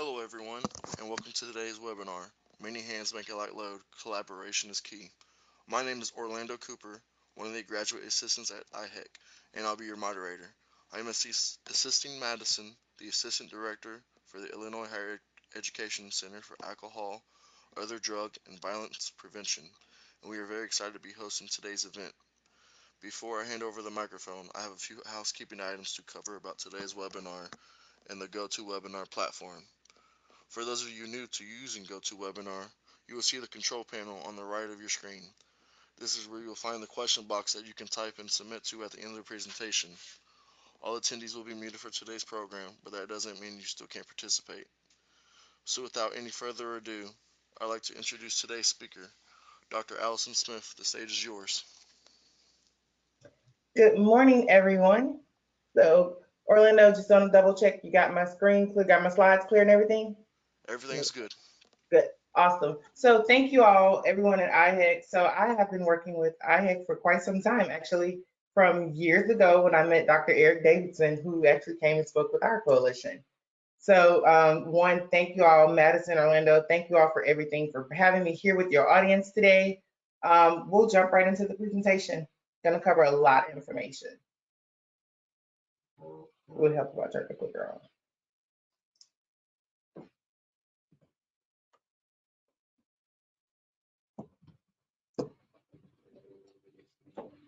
Hello everyone, and welcome to today's webinar. Many hands make a light load, collaboration is key. My name is Orlando Cooper, one of the graduate assistants at IHEC, and I'll be your moderator. I am assisting Madison, the Assistant Director for the Illinois Higher Education Center for Alcohol, Other Drug, and Violence Prevention, and we are very excited to be hosting today's event. Before I hand over the microphone, I have a few housekeeping items to cover about today's webinar and the GoToWebinar platform. For those of you new to using GoToWebinar, you will see the control panel on the right of your screen. This is where you will find the question box that you can type and submit to at the end of the presentation. All attendees will be muted for today's program, but that doesn't mean you still can't participate. So without any further ado, I'd like to introduce today's speaker, Dr. Allison Smith. The stage is yours. Good morning, everyone. So, Orlando, just want to double check you got my screen clear, got my slides clear and everything? Everything is good. Good. Awesome. So thank you all, everyone at IHEC. So I have been working with IHEC for quite some time, actually, from years ago when I met Dr. Eric Davidson, who actually came and spoke with our coalition. So one, thank you all, Madison, Orlando, thank you all for everything, for having me here with your audience today. We'll jump right into the presentation. Gonna cover a lot of information. Would help if I turn the clicker on.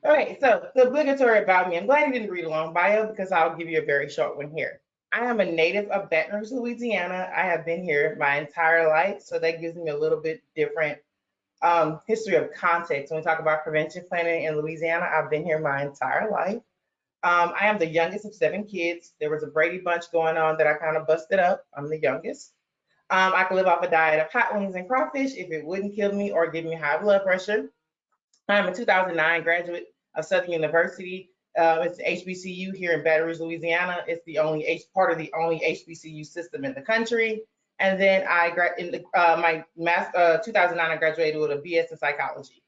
All right, so the obligatory about me. I'm glad you didn't read a long bio because I'll give you a very short one here. I am a native of Baton Rouge, Louisiana. I have been here my entire life, so that gives me a little bit different history of context. When we talk about prevention planning in Louisiana, I've been here my entire life. I am the youngest of 7 kids. There was a Brady Bunch going on that I kind of busted up. I'm the youngest. I could live off a diet of hot wings and crawfish if it wouldn't kill me or give me high blood pressure. I'm a 2009 graduate of Southern University. It's the HBCU here in Baton Rouge, Louisiana. It's the only part of the only HBCU system in the country. And then my 2009, I graduated with a BS in psychology.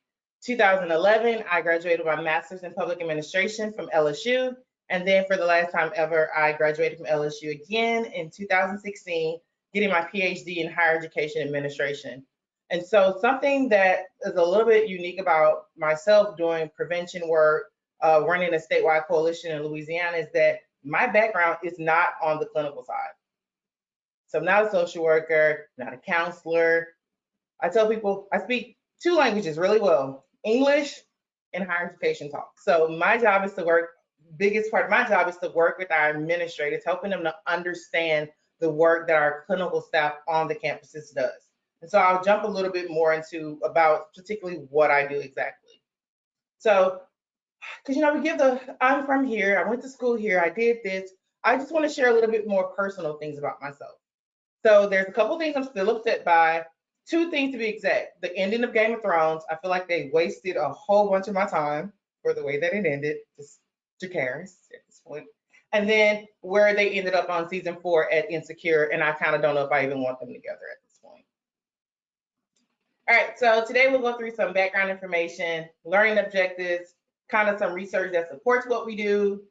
2011, I graduated with my master's in public administration from LSU. And then for the last time ever, I graduated from LSU again in 2016, getting my PhD in higher education administration. And so something that is a little bit unique about myself doing prevention work, running a statewide coalition in Louisiana, is that my background is not on the clinical side. So I'm not a social worker, not a counselor. I tell people I speak 2 languages really well, English and higher education talk. So my job is to work, biggest part of my job is to work with our administrators, helping them to understand the work that our clinical staff on the campuses does. And so I'll jump a little bit more into about particularly what I do exactly. So, because I'm from here, I went to school here, I did this. I just want to share a little bit more personal things about myself. So there's a couple things I'm still upset by. 2 things to be exact. The ending of Game of Thrones, I feel like they wasted a whole bunch of my time for the way that it ended. Just Jacaerys at this point. And then where they ended up on season 4 at Insecure, and I kind of don't know if I even want them together at this point. All right, so today we'll go through some background information, learning objectives, kind of some research that supports what we do,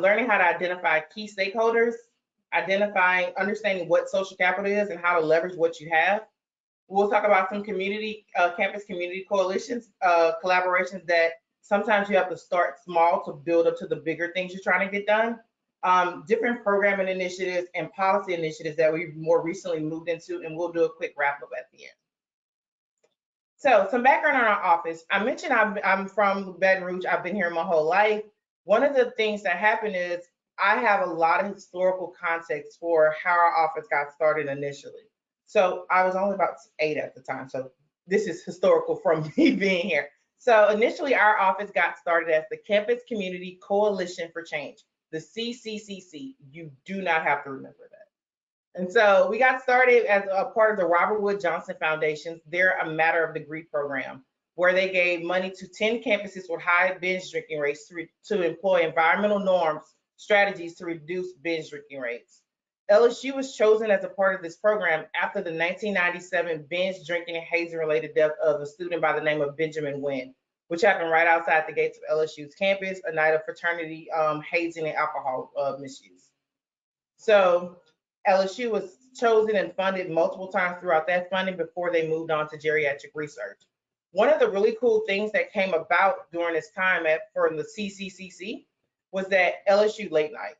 learning how to identify key stakeholders, understanding what social capital is and how to leverage what you have. We'll talk about some campus community coalitions, collaborations that sometimes you have to start small to build up to the bigger things you're trying to get done. Different programming initiatives and policy initiatives that we've more recently moved into, and we'll do a quick wrap up at the end. So some background on our office. I mentioned I'm from Baton Rouge. I've been here my whole life. One of the things that happened is I have a lot of historical context for how our office got started initially. So I was only about 8 at the time. So this is historical from me being here. So initially our office got started as the Campus Community Coalition for Change, the CCCC. You do not have to remember that. And so we got started as a part of the Robert Wood Johnson Foundation. They're a Matter of Degree program where they gave money to 10 campuses with high binge drinking rates to employ environmental norms strategies to reduce binge drinking rates. LSU was chosen as a part of this program after the 1997 binge drinking and hazing related death of a student by the name of Benjamin Wynn, which happened right outside the gates of LSU's campus, a night of fraternity hazing and alcohol misuse. So LSU was chosen and funded multiple times throughout that funding before they moved on to geriatric research. One of the really cool things that came about during this time from the CCCC was that LSU late night.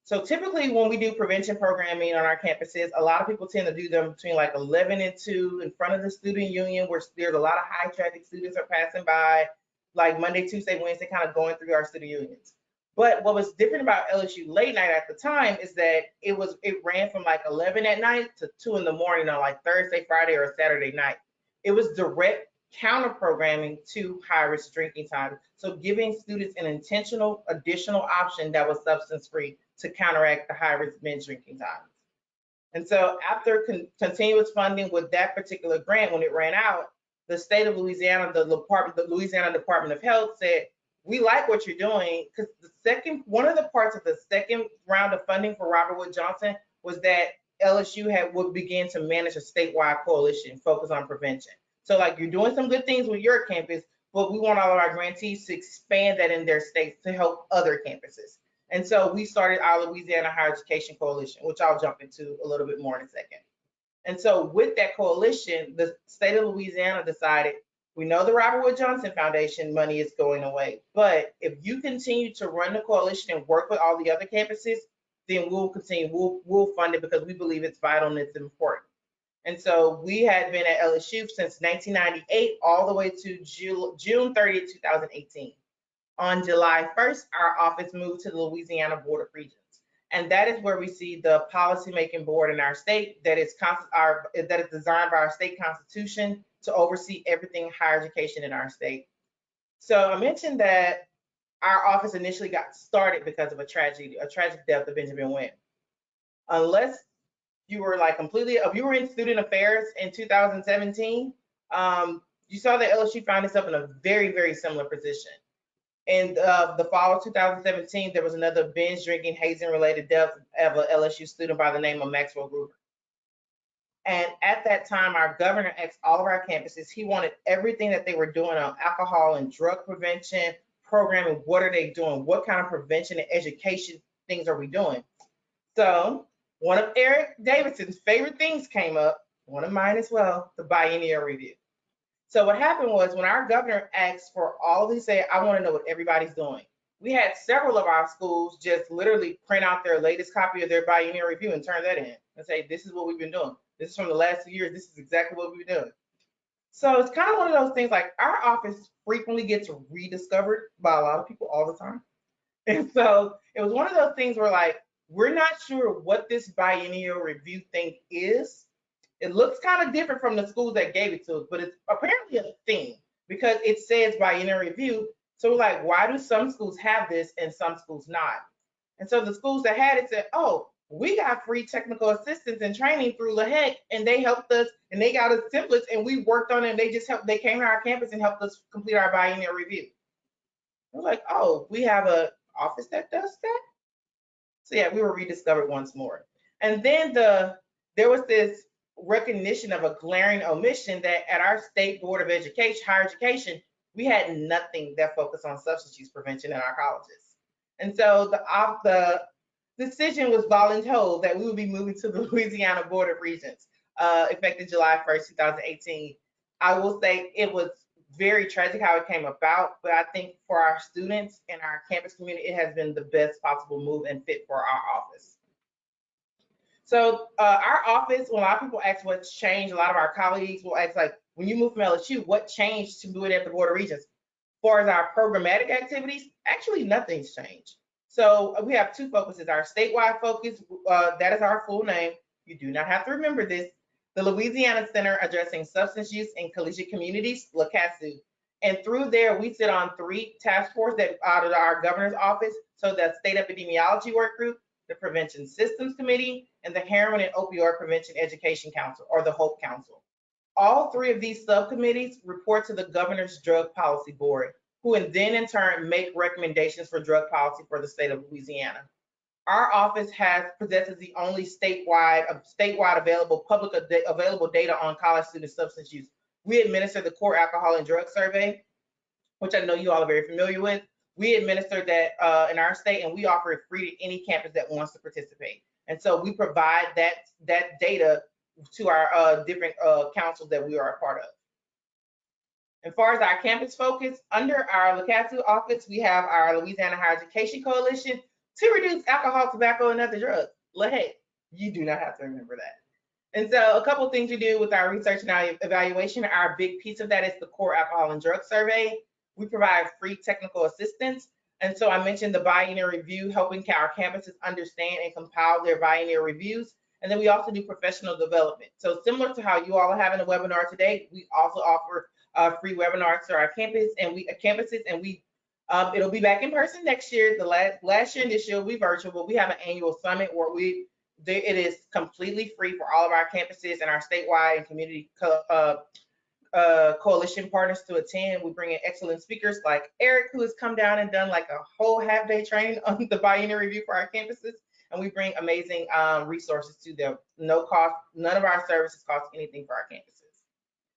So typically when we do prevention programming on our campuses, a lot of people tend to do them between like 11 and 2 in front of the student union where there's a lot of high traffic students are passing by, like Monday, Tuesday, Wednesday, kind of going through our student unions. But what was different about LSU late night at the time is that it ran from like 11 at night to 2 in the morning on like Thursday, Friday, or Saturday night. It was direct counter programming to high risk drinking time. So giving students an intentional additional option that was substance free to counteract the high risk binge drinking times. And so after continuous funding with that particular grant, when it ran out, the state of Louisiana, the Louisiana Department of Health said, we like what you're doing, because one of the parts of the second round of funding for Robert Wood Johnson was that LSU would begin to manage a statewide coalition focused on prevention. So like you're doing some good things with your campus, but we want all of our grantees to expand that in their states to help other campuses. And so we started our Louisiana Higher Education Coalition, which I'll jump into a little bit more in a second. And so with that coalition, the state of Louisiana decided, we know the Robert Wood Johnson Foundation money is going away, but if you continue to run the coalition and work with all the other campuses, then we'll continue, we'll fund it because we believe it's vital and it's important. And so we had been at LSU since 1998 all the way to June 30th, 2018. On July 1st, our office moved to the Louisiana Board of Regents. And that is where we see the policymaking board in our state that is designed by our state constitution to oversee everything higher education in our state. So I mentioned that our office initially got started because of a tragic death of Benjamin Wynn. Unless you were like if you were in student affairs in 2017, you saw that LSU found itself in a very, very similar position. In the fall of 2017, there was another binge drinking, hazing related death of an LSU student by the name of Maxwell Gruber. And at that time, our governor asked all of our campuses, he wanted everything that they were doing on alcohol and drug prevention programming. What are they doing? What kind of prevention and education things are we doing? So one of Eric Davidson's favorite things came up, one of mine as well, the biennial review. So what happened was when our governor asked for all these, say, I want to know what everybody's doing. We had several of our schools just literally print out their latest copy of their biennial review and turn that in and say, this is what we've been doing. This is from the last 2 years. This is exactly what we've been doing. So it's kind of one of those things like our office frequently gets rediscovered by a lot of people all the time. And so it was one of those things where like, we're not sure what this biennial review thing is. It looks kind of different from the schools that gave it to us, but it's apparently a thing because it says biennial review. So we're like, why do some schools have this and some schools not? And so the schools that had it said, oh, we got free technical assistance and training through LaHeck, and they helped us and they got us templates and we worked on it and they came to our campus and helped us complete our biennial review. We're like, oh, we have an office that does that? So yeah, we were rediscovered once more. And then there was this recognition of a glaring omission that at our state board of education, higher education, we had nothing that focused on substance use prevention in our colleges. And so the decision was voluntold that we would be moving to the Louisiana Board of Regents, effective July 1st, 2018. I will say it was very tragic how it came about, but I think for our students and our campus community, it has been the best possible move and fit for our office. So our office, when a lot of people ask what's changed, a lot of our colleagues will ask like, when you move from LSU, what changed to do it at the Board of Regents? As far as our programmatic activities, actually nothing's changed. So we have two focuses, our statewide focus, that is our full name. You do not have to remember this. The Louisiana Center Addressing Substance Use in Collegiate Communities, LCASU. And through there, we sit on 3 task forces that out of our governor's office. So the State Epidemiology Work Group, the Prevention Systems Committee, and the Heroin and Opioid Prevention Education Council, or the HOPE Council. All 3 of these subcommittees report to the Governor's Drug Policy Board, who then in turn make recommendations for drug policy for the state of Louisiana. Our office possesses the only statewide available data on college student substance use. We administer the Core Alcohol and Drug Survey, which I know you all are very familiar with. We administer that in our state, and we offer it free to any campus that wants to participate. And so we provide that data to our different councils that we are a part of. As far as our campus focus, under our LCASU office, we have our Louisiana Higher Education Coalition to reduce alcohol, tobacco, and other drugs. Hey, you do not have to remember that. And so a couple things we do with our research and our evaluation, our big piece of that is the core alcohol and drug survey. We provide free technical assistance. And so I mentioned the biennial review, helping our campuses understand and compile their biennial reviews. And then we also do professional development. So similar to how you all are having a webinar today, we also offer free webinars to our campuses, and it'll be back in person next year. The last year and this year will be virtual, but we have an annual summit where it is completely free for all of our campuses and our statewide and community coalition partners to attend. We bring in excellent speakers like Eric, who has come down and done like a whole half-day training on the biennial review for our campuses. And we bring amazing resources to them. No cost, none of our services cost anything for our campuses.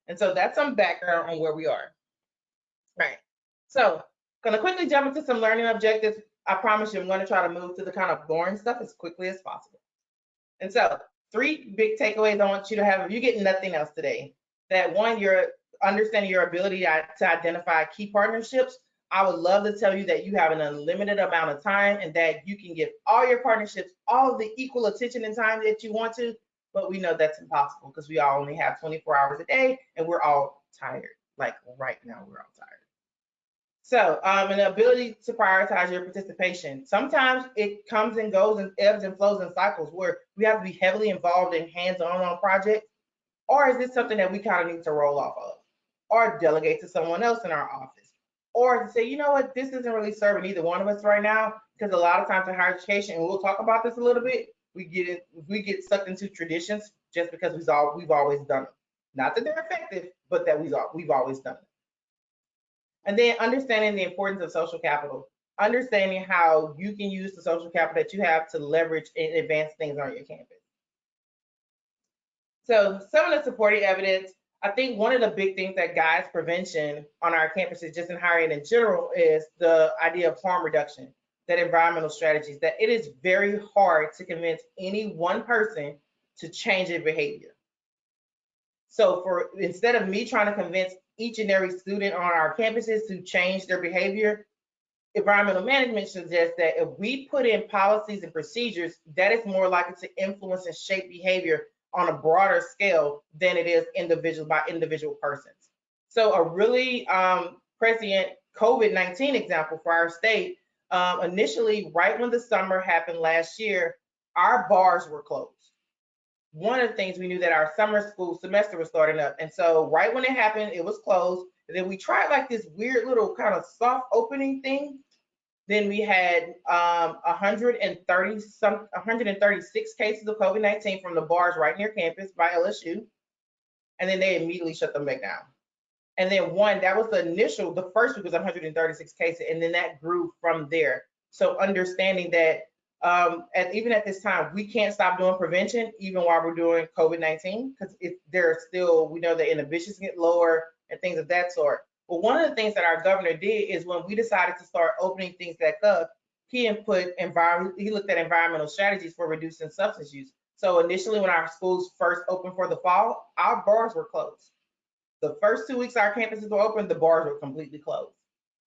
And so that's some background on where we are. Right. So gonna quickly jump into some learning objectives. I promise you I'm gonna try to move to the kind of boring stuff as quickly as possible. And so 3 big takeaways I want you to have if you get nothing else today. That one, you're understanding your ability to identify key partnerships. I would love to tell you that you have an unlimited amount of time and that you can give all your partnerships all of the equal attention and time that you want to, but we know that's impossible because we all only have 24 hours a day and we're all tired. Like right now, we're all tired. So an ability to prioritize your participation. Sometimes it comes and goes and ebbs and flows in cycles where we have to be heavily involved in hands-on on projects, or is this something that we kind of need to roll off of or delegate to someone else in our office, or to say, you know what, this isn't really serving either one of us right now, because a lot of times in higher education, and we'll talk about this a little bit, we get sucked into traditions just because we've always done them. Not that they're effective, but that we've always done them. And then understanding the importance of social capital, understanding how you can use the social capital that you have to leverage and advance things on your campus. So some of the supporting evidence, I think one of the big things that guides prevention on our campuses, just in higher ed in general, is the idea of harm reduction, that environmental strategies, that it is very hard to convince any one person to change their behavior. So instead of me trying to convince each and every student on our campuses to change their behavior, environmental management suggests that if we put in policies and procedures, that is more likely to influence and shape behavior on a broader scale than it is by individual persons. So a really prescient COVID-19 example for our state, initially, right when the summer happened last year, our bars were closed. One of the things we knew that our summer school semester was starting up. And so right when it happened, it was closed. And then we tried like this weird little kind of soft opening thing. Then we had 136 cases of COVID-19 from the bars right near campus by LSU. And then they immediately shut them back down. And then that was the first week was 136 cases, and then that grew from there. So understanding that even at this time, we can't stop doing prevention, even while we're doing COVID-19, because we know the inhibitions get lower and things of that sort. But one of the things that our governor did is when we decided to start opening things back up, he looked at environmental strategies for reducing substance use. So initially, when our schools first opened for the fall, our bars were closed. The first 2 weeks our campuses were open, the bars were completely closed.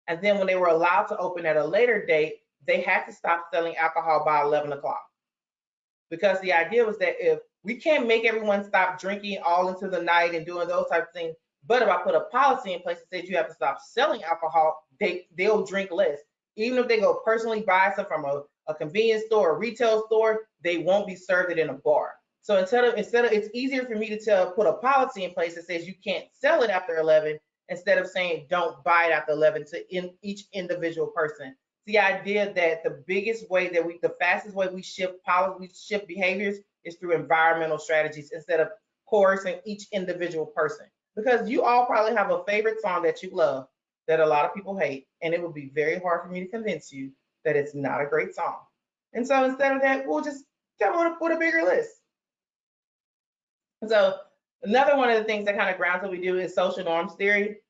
And then when they were allowed to open at a later date, they had to stop selling alcohol by 11 o'clock. Because the idea was that if we can't make everyone stop drinking all into the night and doing those types of things, but if I put a policy in place that says you have to stop selling alcohol, they'll drink less. Even if they go personally buy some from a convenience store, a retail store, they won't be served it in a bar. So instead of it's easier for me to put a policy in place that says you can't sell it after 11, instead of saying don't buy it after 11 to each individual person. The idea that the fastest way we shift behaviors is through environmental strategies instead of coercing each individual person. Because you all probably have a favorite song that you love that a lot of people hate, and it would be very hard for me to convince you that it's not a great song. And so instead of that, we'll just come up with a bigger list. So another one of the things that kind of grounds what we do is social norms theory,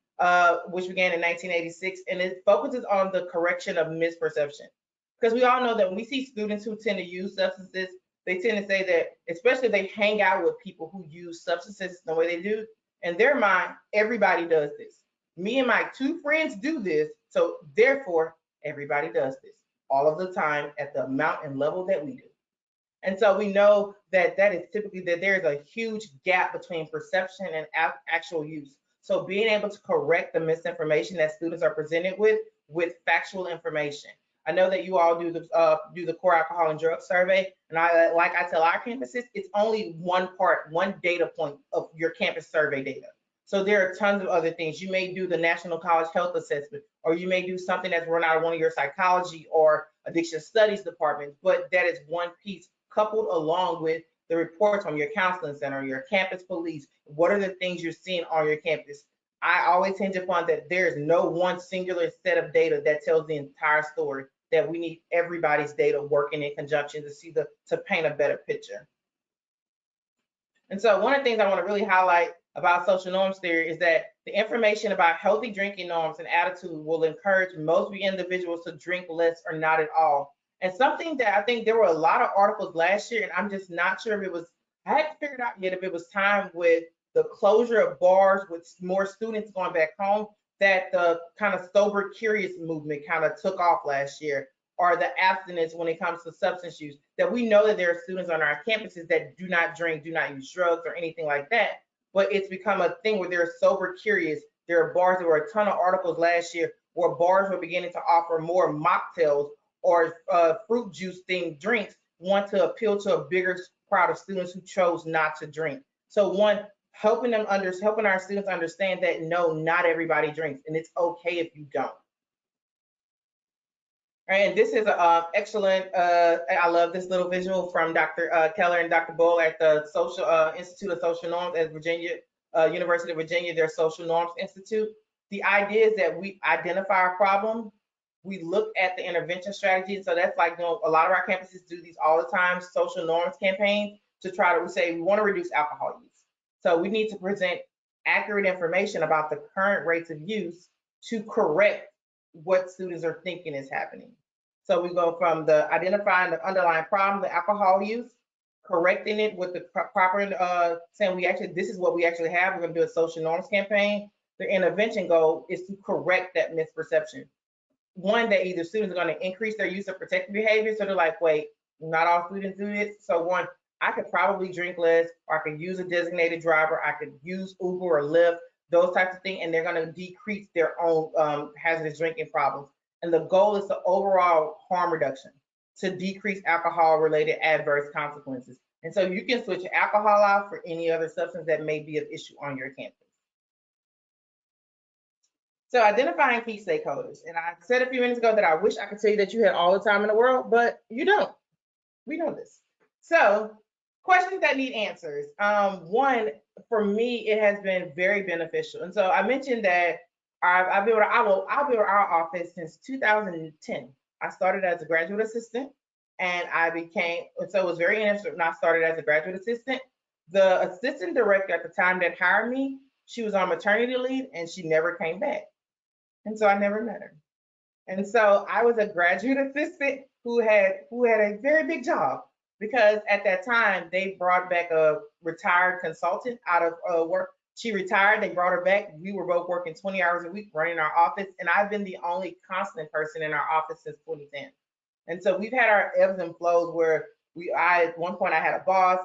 which began in 1986, and it focuses on the correction of misperception. Because we all know that when we see students who tend to use substances, they tend to say that, especially if they hang out with people who use substances the way they do, in their mind, everybody does this. Me and my two friends do this, so therefore everybody does this all of the time at the amount and level that we do. And so we know that that is typically that there's a huge gap between perception and actual use. So being able to correct the misinformation that students are presented with factual information. I know that you all do the core alcohol and drug survey, and I tell our campuses, it's only one part, one data point of your campus survey data. So there are tons of other things. You may do the National College Health Assessment, or you may do something that's run out of one of your psychology or addiction studies departments, but that is one piece coupled along with the reports from your counseling center, your campus police. What are the things you're seeing on your campus? I always hinge upon that there is no one singular set of data that tells the entire story, that we need everybody's data working in conjunction to paint a better picture. And so one of the things I want to really highlight about social norms theory is that the information about healthy drinking norms and attitude will encourage most individuals to drink less or not at all. And something that I think there were a lot of articles last year, and I'm just not sure if it was, I hadn't figured out yet if it was time with the closure of bars with more students going back home, that the kind of sober curious movement kind of took off last year, or the abstinence when it comes to substance use, that we know that there are students on our campuses that do not drink, do not use drugs or anything like that, but it's become a thing where they're sober curious. There are bars, there were a ton of articles last year where bars were beginning to offer more mocktails or fruit juice themed drinks, want to appeal to a bigger crowd of students who chose not to drink. So one, helping our students understand that no, not everybody drinks, and it's okay if you don't. All right, and this is excellent. I love this little visual from Dr. Keller and Dr. Bull at the Social Institute of Social Norms at Virginia, University of Virginia, their Social Norms Institute. The idea is that we identify a problem, we look at the intervention strategy. So that's like, you know, a lot of our campuses do these all the time, social norms campaigns, to try to say we want to reduce alcohol use. So we need to present accurate information about the current rates of use to correct what students are thinking is happening. So we go from the identifying the underlying problem, the alcohol use, correcting it with the proper, saying this is what we actually have. We're going to do a social norms campaign. The intervention goal is to correct that misperception. One, that either students are going to increase their use of protective behavior. So they're like, wait, not all students do this. So one, I could probably drink less, or I could use a designated driver. I could use Uber or Lyft, those types of things, and they're going to decrease their own hazardous drinking problems. And the goal is the overall harm reduction, to decrease alcohol-related adverse consequences. And so you can switch alcohol out for any other substance that may be an issue on your campus. So identifying key stakeholders. And I said a few minutes ago that I wish I could tell you that you had all the time in the world, but you don't. We know this. So questions that need answers. One, for me, it has been very beneficial. And so I mentioned that I've been with our office since 2010. I started as a graduate assistant, and so it was very interesting when I started as a graduate assistant. The assistant director at the time that hired me, she was on maternity leave and she never came back. And so I never met her. And so I was a graduate assistant who had a very big job, because at that time they brought back a retired consultant out of work. She retired, they brought her back. We were both working 20 hours a week running our office, and I've been the only constant person in our office since 2010. And so we've had our ebbs and flows where at one point I had a boss,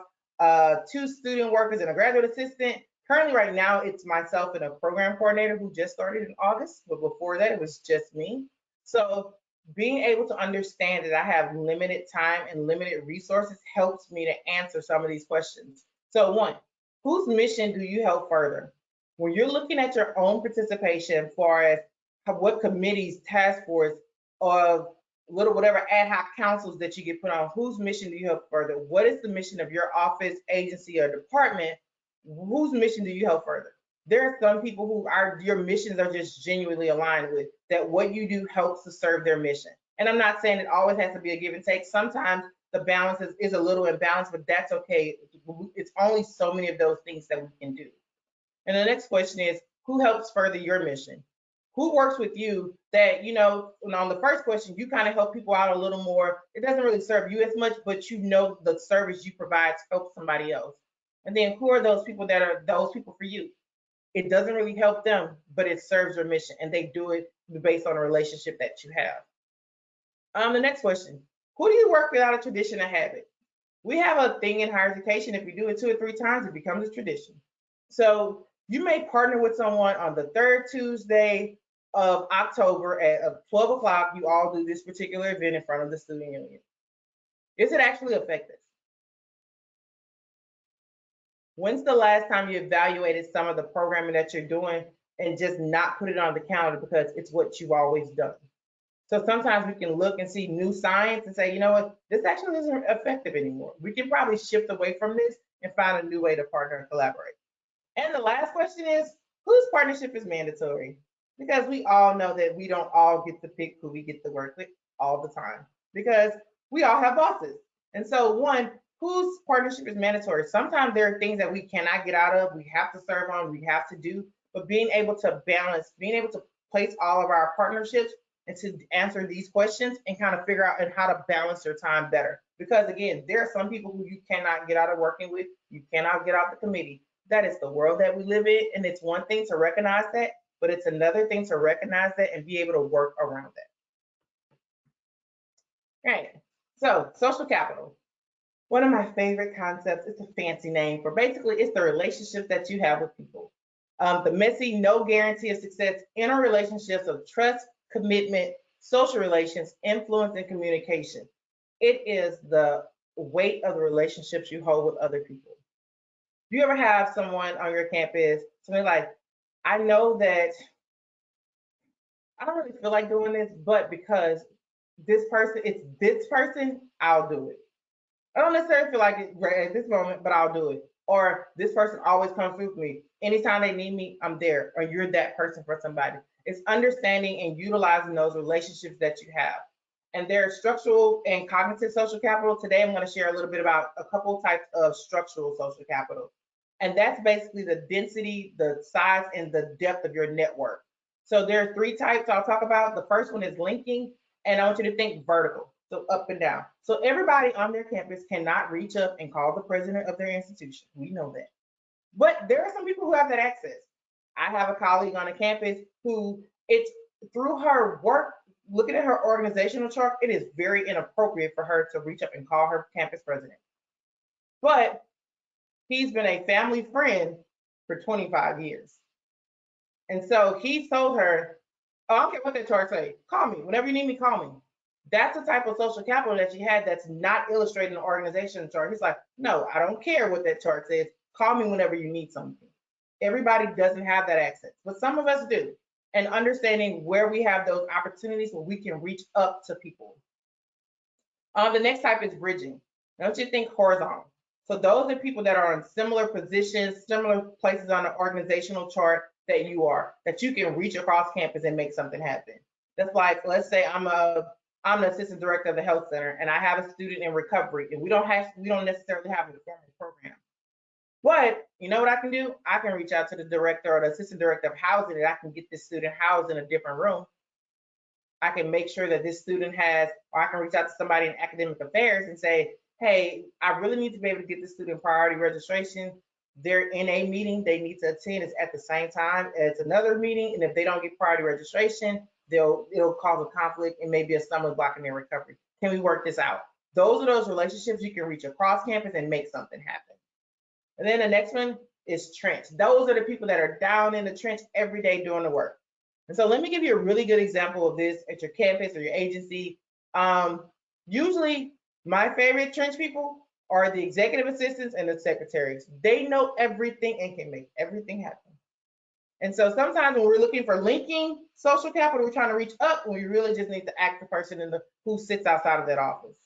2 student workers and a graduate assistant. Currently, right now, it's myself and a program coordinator who just started in August, but before that, it was just me. So being able to understand that I have limited time and limited resources helps me to answer some of these questions. So one, whose mission do you help further? When you're looking at your own participation, as far as what committees, task force, or whatever ad hoc councils that you get put on, whose mission do you help further? What is the mission of your office, agency, or department? Whose mission do you help further? There are some people who your missions are just genuinely aligned with, that what you do helps to serve their mission. And I'm not saying it always has to be a give and take. Sometimes the balance is a little imbalanced, but that's okay. It's only so many of those things that we can do. And the next question is, who helps further your mission? Who works with you that, on the first question, you kind of help people out a little more. It doesn't really serve you as much, but the service you provide to help somebody else. And then who are those people that are those people for you? It doesn't really help them, but it serves your mission and they do it based on a relationship that you have. The next question, who do you work with out of tradition and habit? We have a thing in higher education. If you do it 2 or 3 times, it becomes a tradition. So you may partner with someone on the third Tuesday of October at 12 o'clock. You all do this particular event in front of the student union. Is it actually effective? When's the last time you evaluated some of the programming that you're doing and just not put it on the calendar because it's what you've always done? So sometimes we can look and see new science and say, you know what, this actually isn't effective anymore. We can probably shift away from this and find a new way to partner and collaborate. And the last question is, whose partnership is mandatory? Because we all know that we don't all get to pick who we get to work with all the time because we all have bosses. And so one, whose partnership is mandatory? Sometimes there are things that we cannot get out of, we have to serve on, we have to do, but being able to balance, being able to place all of our partnerships and to answer these questions and kind of figure out and how to balance your time better. Because again, there are some people who you cannot get out of working with, you cannot get out the committee. That is the world that we live in. And it's one thing to recognize that, but it's another thing to recognize that and be able to work around that. Right. So social capital. One of my favorite concepts, it's a fancy name for basically it's the relationship that you have with people. The messy, no guarantee of success inner relationships of trust, commitment, social relations, influence, and communication. It is the weight of the relationships you hold with other people. Do you ever have someone on your campus, something like, I know that I don't really feel like doing this, but because it's this person, I'll do it. I don't necessarily feel like it right at this moment, but I'll do it. Or this person always comes through for me. Anytime they need me, I'm there. Or you're that person for somebody. It's understanding and utilizing those relationships that you have. And there's structural and cognitive social capital. Today, I'm going to share a little bit about a couple types of structural social capital. And that's basically the density, the size, and the depth of your network. So there are 3 types I'll talk about. The first one is linking, and I want you to think vertical, so up and down. So everybody on their campus cannot reach up and call the president of their institution. We know that. But there are some people who have that access. I have a colleague on a campus who it's through her work, looking at her organizational chart, it is very inappropriate for her to reach up and call her campus president. But he's been a family friend for 25 years. And so he told her, oh, I don't care what that chart say. Call me. Whenever you need me, call me. That's the type of social capital that she had that's not illustrated in the organization chart. He's like, no, I don't care what that chart says. Call me whenever you need something. Everybody doesn't have that access, but some of us do. And understanding where we have those opportunities where we can reach up to people. The next type is bridging. I want you to think horizontal. So those are people that are in similar positions, similar places on the organizational chart that you are, that you can reach across campus and make something happen. That's like, let's say I'm the assistant director of the health center and I have a student in recovery and we don't necessarily have a formal program. But you know what I can do? I can reach out to the director or the assistant director of housing and I can get this student housed in a different room. I can make sure that this student has, or I can reach out to somebody in academic affairs and say, hey, I really need to be able to get this student priority registration. They're in a meeting they need to attend. It's at the same time as another meeting. And if they don't get priority registration, it'll cause a conflict and maybe a stumbling block in their recovery. Can we work this out? Those are those relationships you can reach across campus and make something happen. And then the next one is trench. Those are the people that are down in the trench every day doing the work. And so let me give you a really good example of this at your campus or your agency. Usually my favorite trench people are the executive assistants and the secretaries. They know everything and can make everything happen. And so sometimes when we're looking for linking social capital, we're trying to reach up when we really just need to act the person who sits outside of that office.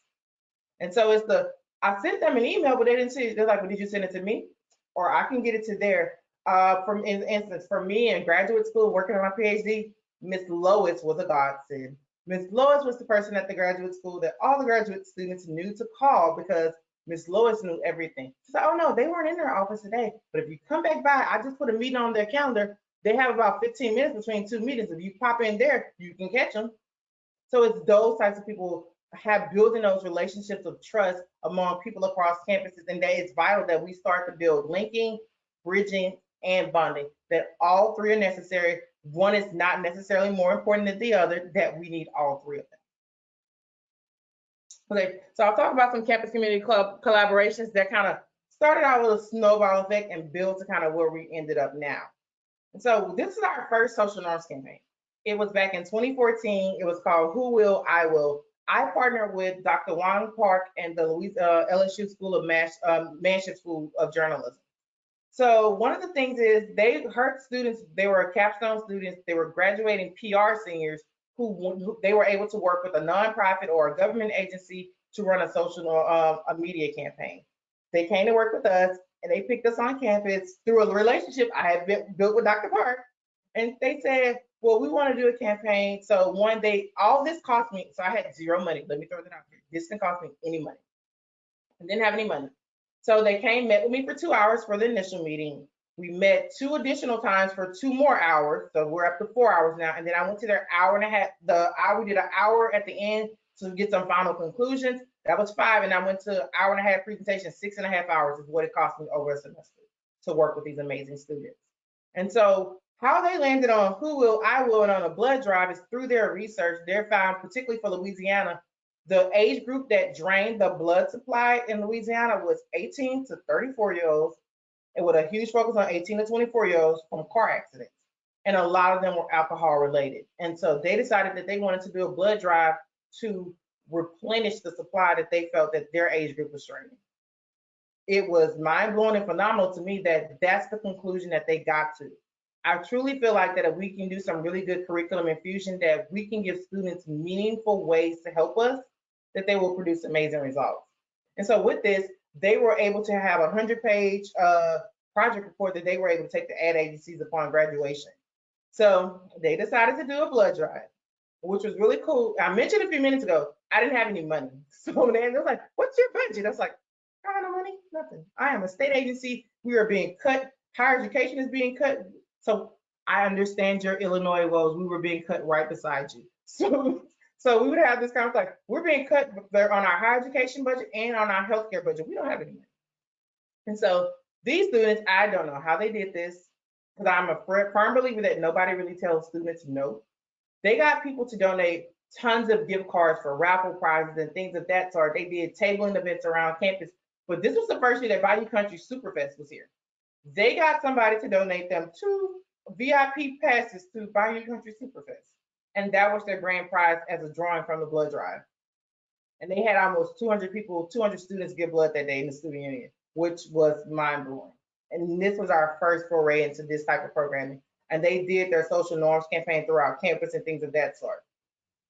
And so I sent them an email, but they didn't see it. They're like, well, did you send it to me? Or I can get it to there. For instance, for me in graduate school, working on my PhD, Miss Lois was a godsend. Miss Lois was the person at the graduate school that all the graduate students knew to call because Miss Lois knew everything. She's like, oh no, they weren't in their office today, but if you come back by, I just put a meeting on their calendar. They have about 15 minutes between two meetings. If you pop in there, you can catch them. So it's those types of people have building those relationships of trust among people across campuses, and that it's vital that we start to build linking, bridging, and bonding. That all three are necessary. One is not necessarily more important than the other. That we need all three of them. Okay, so I'll talk about some campus community club collaborations that kind of started out with a snowball effect and built to kind of where we ended up now. And so this is our first social norms campaign. It was back in 2014. It was called Who Will, I Will. I partnered with Dr. Wong Park and the LSU School of Manship School of Journalism. So one of the things is they heard students, they were capstone students, they were graduating PR seniors who they were able to work with a nonprofit or a government agency to run a social a media campaign. They came to work with us and they picked us on campus through a relationship I had built with Dr. Park. And they said, well, we want to do a campaign. So one day, all this cost me, so I had zero money. Let me throw that out here. This didn't cost me any money. I didn't have any money. So they came, met with me for 2 hours for the initial meeting. We met 2 additional times for 2 more hours. So we're up to 4 hours now. And then I went to their hour and a half, we did an hour at the end to get some final conclusions. That was 5. And I went to an hour and a half presentation, 6.5 hours is what it cost me over a semester to work with these amazing students. And so how they landed on Who Will, I Will, and on a blood drive is through their research. They're found, particularly for Louisiana, the age group that drained the blood supply in Louisiana was 18 to 34-year-olds, and with a huge focus on 18 to 24-year-olds from car accidents. And a lot of them were alcohol related. And so they decided that they wanted to do a blood drive to replenish the supply that they felt that their age group was draining. It was mind-blowing and phenomenal to me that that's the conclusion that they got to. I truly feel like that if we can do some really good curriculum infusion, that we can give students meaningful ways to help us, that they will produce amazing results. And so with this, they were able to have a 100-page project report that they were able to take to ad agencies upon graduation. So they decided to do a blood drive, which was really cool. I mentioned a few minutes ago, I didn't have any money. So then they're like, what's your budget? I was like, I have no money, nothing. I am a state agency. We are being cut. Higher education is being cut. So I understand your Illinois woes. We were being cut right beside you. So we would have this conversation like, we're being cut on our higher education budget and on our healthcare budget. We don't have any money. And so these students, I don't know how they did this, because I'm a firm believer that nobody really tells students no. They got people to donate tons of gift cards for raffle prizes and things of that sort. They did tabling events around campus. But this was the first year that Bayou Country Superfest was here. They got somebody to donate them 2 VIP passes to Bayou Country Superfest. And that was their grand prize as a drawing from the blood drive. And they had almost 200 people, 200 students give blood that day in the student union, which was mind-blowing. And this was our first foray into this type of programming. And they did their social norms campaign throughout campus and things of that sort.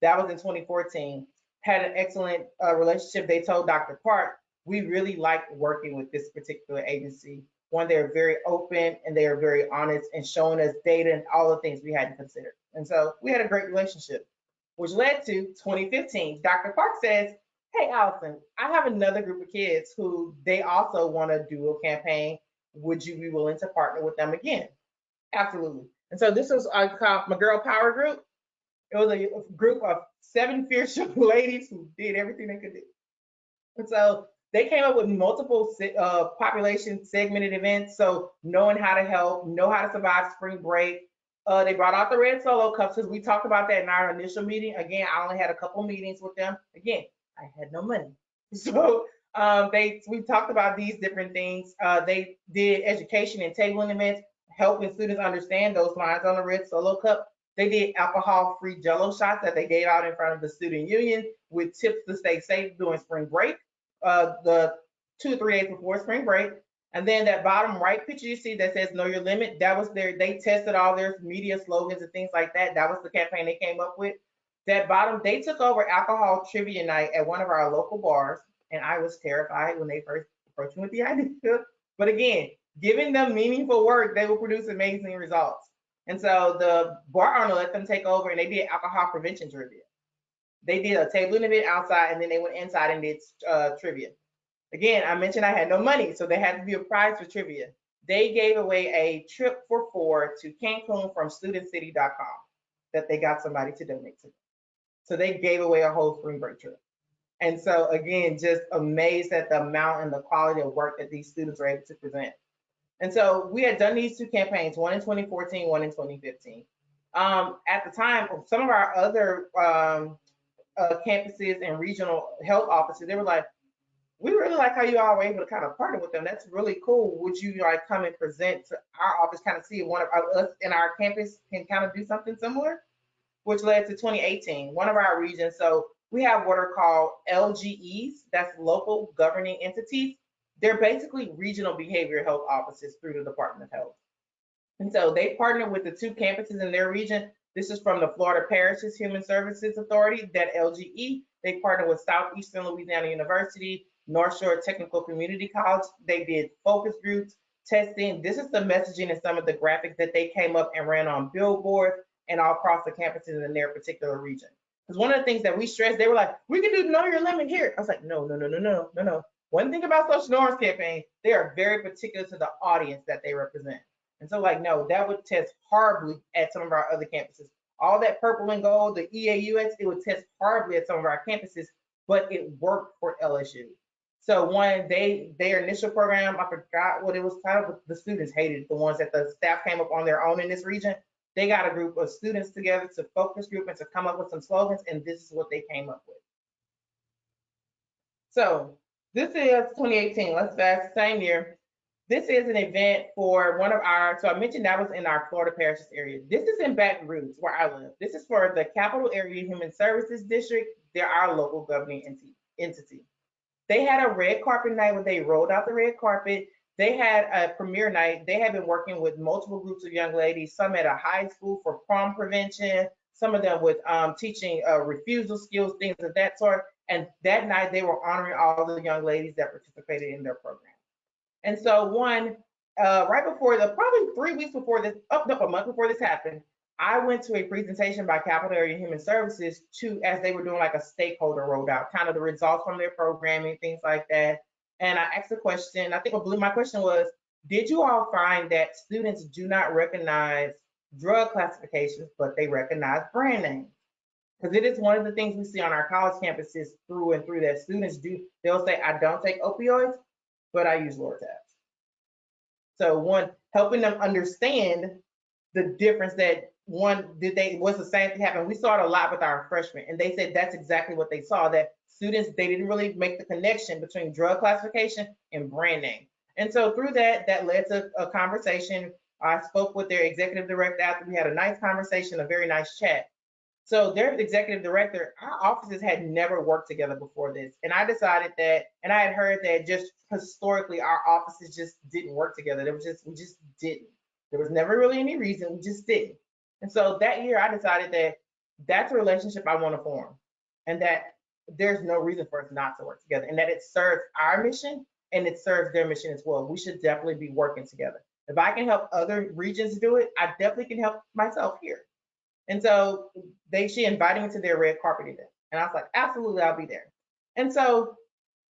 That was in 2014. Had an excellent relationship. They told Dr. Park, we really like working with this particular agency. One, they're very open and they are very honest and showing us data and all the things we hadn't considered. And so we had a great relationship, which led to 2015. Dr. Park says, hey, Allison, I have another group of kids who they also want to do a campaign. Would you be willing to partner with them again? Absolutely. And so this was called my Girl Power Group. It was a group of 7 fierce young ladies who did everything they could do. And so they came up with multiple population segmented events. So knowing how to help, know how to survive spring break. They brought out the red solo cups because we talked about that in our initial meeting. Again, I only had a couple meetings with them. Again, I had no money. So we talked about these different things. They did education and tabling events, helping students understand those lines on the red solo cup. They did alcohol-free Jello shots that they gave out in front of the student union with tips to stay safe during spring break, the 2 or 3 days before spring break. And then that bottom right picture you see that says know your limit, that was they tested all their media slogans and things like that. That was the campaign they came up with. That bottom, they took over alcohol trivia night at one of our local bars. And I was terrified when they first approached me with the idea. But again, giving them meaningful work, they will produce amazing results. And so the bar owner let them take over and they did alcohol prevention trivia. They did a tabling event outside and then they went inside and did trivia. Again, I mentioned I had no money, so there had to be a prize for trivia. they gave away a trip for four to Cancun from studentcity.com that they got somebody to donate to. So they gave away a whole spring break trip. And so again, just amazed at the amount and the quality of work that these students were able to present. And so we had done these two campaigns, one in 2014, one in 2015. At the time, some of our other campuses and regional health offices, they were like, we really like how you all were able to kind of partner with them. That's really cool. Would you like come and present to our office, kind of see if one of us in our campus can kind of do something similar? Which led to 2018, one of our regions. So we have what are called LGEs, that's local governing entities. They're basically regional behavioral health offices through the Department of Health. And so they partnered with the two campuses in their region. This is from the Florida Parishes Human Services Authority, that LGE. They partnered with Southeastern Louisiana University, North Shore Technical Community College. They did focus groups, testing. This is the messaging and some of the graphics that they came up and ran on billboards and all across the campuses in their particular region. Because one of the things that we stressed, they were like, we can do Know Your Limit here. I was like, no. One thing about social norms campaign, they are very particular to the audience that they represent. And so like, no, that would test horribly at some of our other campuses. All that purple and gold, the EAUX, it would test horribly at some of our campuses, but it worked for LSU. So one, their initial program, I forgot what it was titled, but the students hated it, the ones that the staff came up on their own in this region. They got a group of students together to focus group and to come up with some slogans, and this is what they came up with. So this is 2018, let's fast, same year. This is an event for one of our, so I mentioned that was in our Florida Parishes area. This is in Baton Rouge, where I live. This is for the Capital Area Human Services District. They're our local governing entity. They had a red carpet night where they rolled out the red carpet. They had a premiere night. They had been working with multiple groups of young ladies, some at a high school for prom prevention, some of them with teaching refusal skills, things of that sort. And that night they were honoring all the young ladies that participated in their program. And so right before probably 3 weeks before this, a month before this happened, I went to a presentation by Capital Area Human Services as they were doing like a stakeholder rollout, kind of the results from their programming, things like that. And I asked a question, I think my question was, did you all find that students do not recognize drug classifications, but they recognize brand names? Because it is one of the things we see on our college campuses through and through that students they'll say, I don't take opioids, but I use Lortabs. So one, helping them understand the difference that was the same thing happen. We saw it a lot with our freshmen, and they said that's exactly what they saw, that students, they didn't really make the connection between drug classification and brand name. And so through that led to a conversation. I spoke with their executive director after we had a nice conversation, a very nice chat. So their executive director, our offices had never worked together before this. And I decided that, and I had heard that just historically, our offices just didn't work together. We just didn't. There was never really any reason, we just didn't. And so that year I decided that that's a relationship I want to form, and that there's no reason for us not to work together, and that it serves our mission and it serves their mission as well. We should definitely be working together. If I can help other regions do it, I definitely can help myself here. And so she invited me to their red carpet event. And I was like, absolutely, I'll be there. And so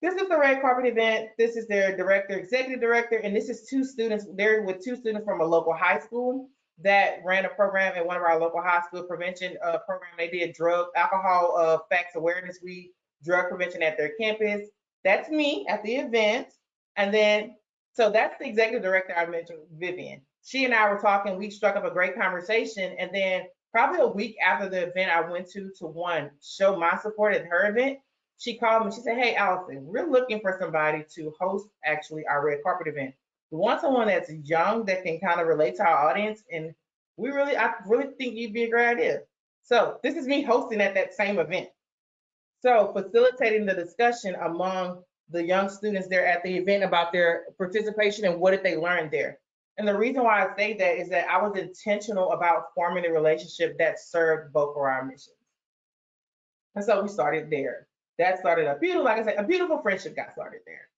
this is the red carpet event. This is their executive director, and this is two students. They're with two students from a local high school that ran a program at one of our local high school prevention program. They did alcohol facts awareness week, drug prevention at their campus. That's me at the event. And then, so that's the executive director I mentioned, Vivian. She and I were talking, we struck up a great conversation. And then probably a week after the event I went to show my support at her event, she called me. She said, hey, Allison, we're looking for somebody to host actually our red carpet event. We want someone that's young that can kind of relate to our audience. And I really think you'd be a great idea. So this is me hosting at that same event. So facilitating the discussion among the young students there at the event about their participation and what did they learn there. And the reason why I say that is that I was intentional about forming a relationship that served both of our missions. And so we started there. That started a beautiful friendship got started there.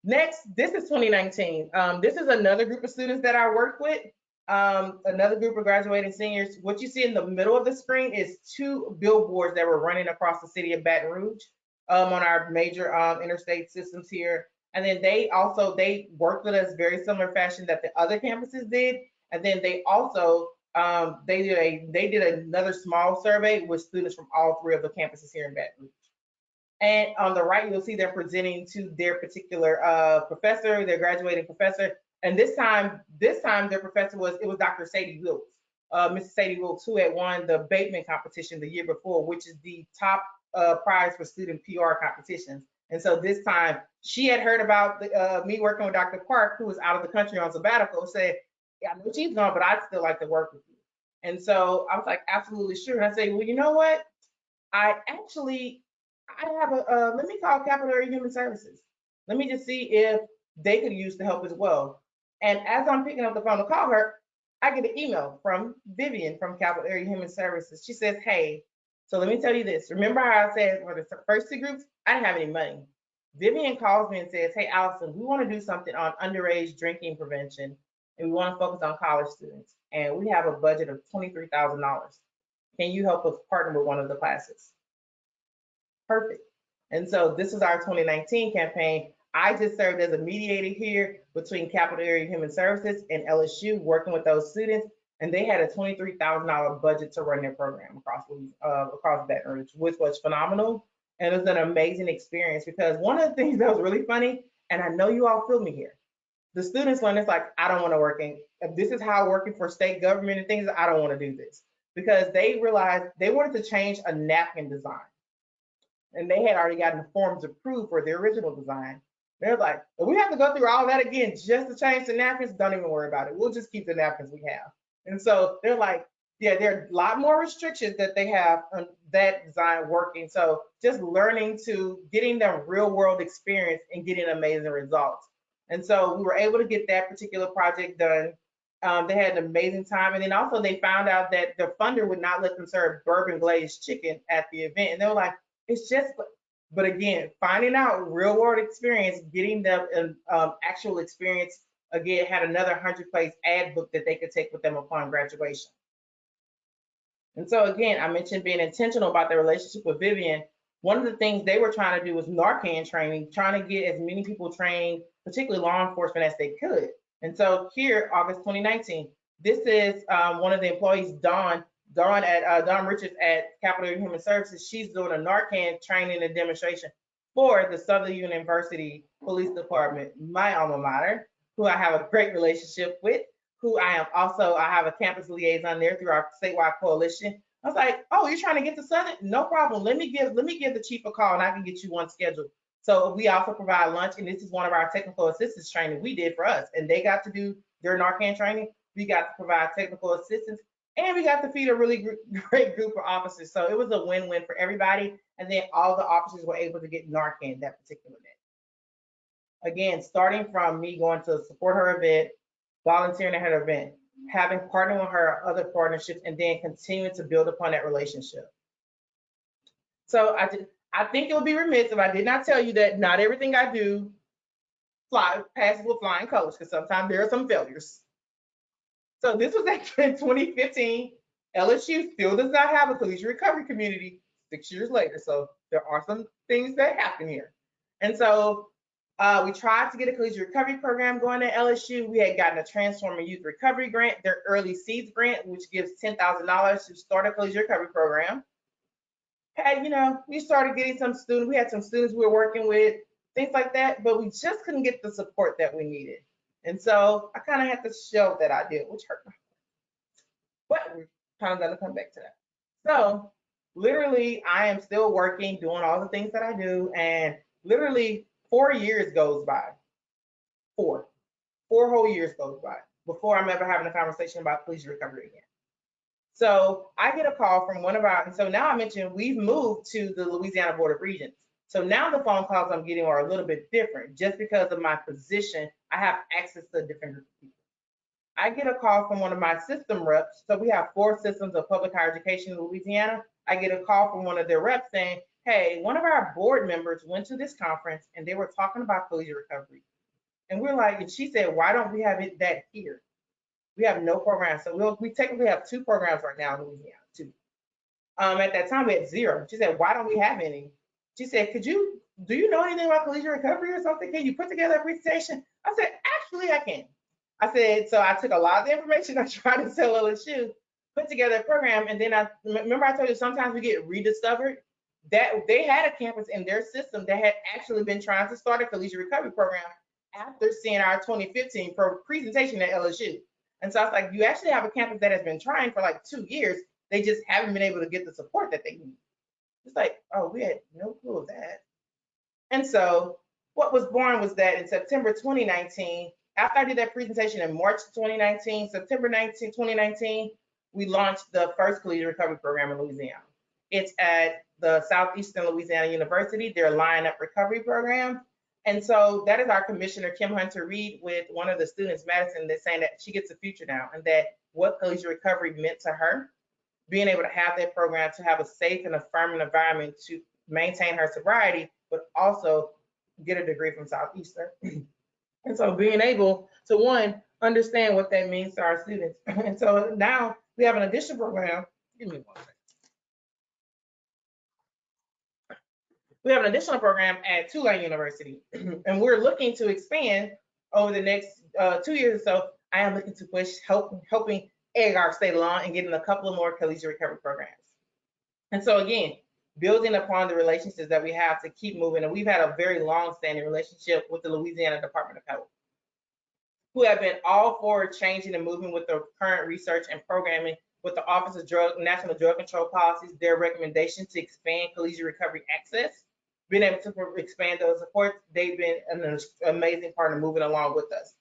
Next, this is 2019. This is another group of students that I work with, another group of graduating seniors. What you see in the middle of the screen is two billboards that were running across the city of Baton Rouge on our major interstate systems here. And then they worked with us very similar fashion that the other campuses did. And then they also they did another small survey with students from all three of the campuses here in Baton Rouge. And on the right, you'll see they're presenting to their particular professor, their graduating professor. And this time their professor was Dr. Sadie Wilkes, Mrs. Sadie Wilkes, who had won the Bateman competition the year before, which is the top prize for student PR competitions. And so this time she had heard about me working with Dr. Park, who was out of the country on sabbatical, said, yeah, I know she's gone, but I'd still like to work with you. And so I was like, absolutely sure. And I said, well, you know what? I actually, I have let me call Capital Area Human Services. Let me just see if they could use the help as well. And as I'm picking up the phone to call her, I get an email from Vivian from Capital Area Human Services. She says, hey, so let me tell you this. Remember how I said for the first two groups, I didn't have any money. Vivian calls me and says, hey, Allison, we want to do something on underage drinking prevention, and we want to focus on college students. And we have a budget of $23,000. Can you help us partner with one of the classes? Perfect. And so this is our 2019 campaign. I just served as a mediator here between Capital Area Human Services and LSU, working with those students, and they had a $23,000 budget to run their program across Baton Rouge, which was phenomenal. And it was an amazing experience because one of the things that was really funny, and I know you all feel me here, the students learn it's like, I don't want to work in, if this is how working for state government and things, I don't want to do this. Because they realized they wanted to change a napkin design. And they had already gotten the forms approved for the original design. They're like, if we have to go through all that again just to change the napkins, don't even worry about it. We'll just keep the napkins we have. And so they're like, yeah, there are a lot more restrictions that they have on that design working. So just learning to getting them real world experience and getting amazing results. And so we were able to get that particular project done. They had an amazing time. And then also they found out that the funder would not let them serve bourbon glazed chicken at the event. And they were like, it's just, but again, finding out real world experience, getting them an actual experience, again, had another 100-page ad book that they could take with them upon graduation. And so again, I mentioned being intentional about their relationship with Vivian. One of the things they were trying to do was Narcan training, trying to get as many people trained, particularly law enforcement, as they could. And so here, August 2019, this is one of the employees, Dawn Richards at Capital Human Services. She's doing a Narcan training and demonstration for the Southern University Police Department, my alma mater, who I have a great relationship with, who I have a campus liaison there through our statewide coalition. I was like, oh, you're trying to get to Southern? No problem. Let me give the chief a call and I can get you one scheduled. So we also provide lunch, and this is one of our technical assistance training we did for us. And they got to do their Narcan training. We got to provide technical assistance, and we got to feed a really great group of officers. So it was a win-win for everybody. And then all the officers were able to get Narcan that particular day. Again, starting from me going to support her event, volunteering at her event, having partnered with her other partnerships, and then continuing to build upon that relationship. So I think it would be remiss if I did not tell you that not everything I do passes with flying colors, because sometimes there are some failures. So this was actually in 2015. LSU still does not have a collegiate recovery community 6 years later. So there are some things that happen here. And so we tried to get a collegiate recovery program going at LSU. We had gotten a Transforming Youth Recovery grant, their Early Seeds grant, which gives $10,000 to start a collegiate recovery program. And, we started getting some students. We had some students we were working with, things like that, but we just couldn't get the support that we needed. And so I kind of had to shelve that idea, which hurt my heart. But we're kind of going to come back to that. So literally, I am still working, doing all the things that I do, and literally 4 years goes by. Four whole years goes by before I'm ever having a conversation about collegiate recovery again. So I get a call from and so now I mentioned we've moved to the Louisiana Board of Regents. So now the phone calls I'm getting are a little bit different. Just because of my position, I have access to a different group of people. I get a call from one of my system reps. So we have 4 systems of public higher education in Louisiana. I get a call from one of their reps saying, hey, one of our board members went to this conference and they were talking about collegiate recovery. And we're like, and she said, why don't we have that here? We have no programs. So we technically have 2 programs right now in Louisiana, 2. At that time, we had 0. She said, why don't we have any? She said, do you know anything about collegiate recovery or something? Can you put together a presentation? I said, actually, I can. I said, so I took a lot of the information I tried to tell LSU, put together a program, and then I remember I told you sometimes we get rediscovered. That they had a campus in their system that had actually been trying to start a collegiate recovery program after seeing our 2015 presentation at LSU. And so I was like, you actually have a campus that has been trying for like 2 years. They just haven't been able to get the support that they need. It's like, oh, we had no clue of that. And so what was born was that in September 2019, after I did that presentation in March 2019, September 19, 2019, we launched the first collegiate recovery program in Louisiana. It's at the Southeastern Louisiana University, their Line Up Recovery Program. And so that is our commissioner, Kim Hunter Reed, with one of the students, Madison, that's saying that she gets a future now and that what collegiate recovery meant to her, being able to have that program, to have a safe and affirming environment to maintain her sobriety, but also get a degree from Southeastern. And so being able to, one, understand what that means to our students. And so now we have an additional program. Give me one second. We have an additional program at Tulane University, and we're looking to expand over the next 2 years or so. I am looking to push, helping egg our state along and getting a couple of more collegiate recovery programs. And so again, building upon the relationships that we have to keep moving. And we've had a very long-standing relationship with the Louisiana Department of Health, who have been all for changing and moving with the current research and programming with the Office of National Drug Control Policies, their recommendation to expand collegiate recovery access, being able to expand those supports. They've been an amazing partner moving along with us.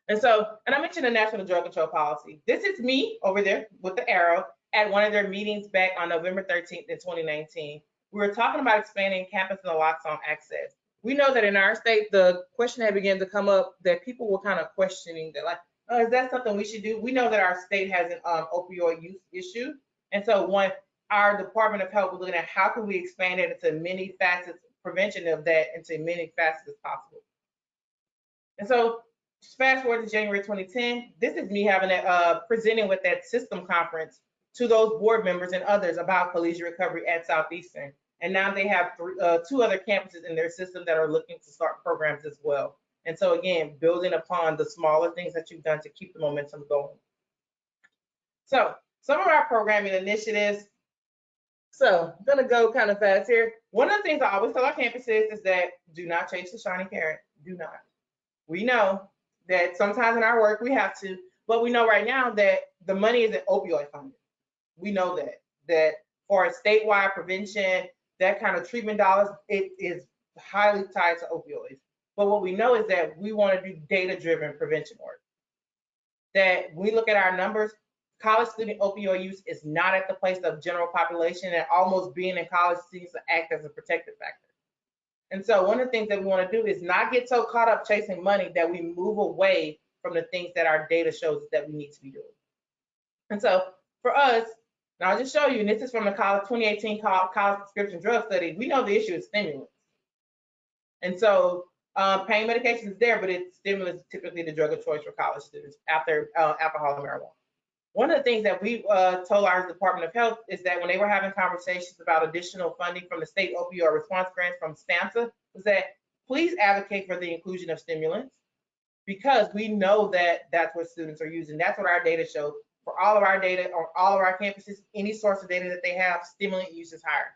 And so, and I mentioned the National Drug Control Policy. This is me over there with the arrow at one of their meetings back on November 13th in 2019. We were talking about expanding campus naloxone access. We know that in our state, the question had begun to come up that people were kind of questioning that, like, oh, is that something we should do? We know that our state has an opioid use issue. And so one, our Department of Health was looking at how can we expand it into many facets, prevention of that into many facets as possible. And so fast forward to January 2010, this is me having presenting with that system conference to those board members and others about collegiate recovery at Southeastern. And now they have 2 other campuses in their system that are looking to start programs as well. And so again, building upon the smaller things that you've done to keep the momentum going. So some of our programming initiatives. So I'm gonna go kind of fast here. One of the things I always tell our campuses is that do not chase the shiny carrot. Do not. We know that sometimes in our work we have to, but we know right now that the money isn't opioid funded. We know that for a statewide prevention, that kind of treatment dollars, it is highly tied to opioids. But what we know is that we want to do data-driven prevention work. That we look at our numbers, college student opioid use is not at the place of general population, and almost being in college seems to act as a protective factor. And so one of the things that we want to do is not get so caught up chasing money that we move away from the things that our data shows that we need to be doing. And so for us, now I'll just show you, and this is from the 2018 college prescription drug study, we know the issue is stimulants. And so pain medication is there, but it's stimulants typically the drug of choice for college students after alcohol and marijuana. One of the things that we told our Department of Health is that when they were having conversations about additional funding from the state opioid response grants from STAMHSA, was that please advocate for the inclusion of stimulants, because we know that that's what students are using. That's what our data shows. For all of our data on all of our campuses, any source of data that they have, stimulant use is higher.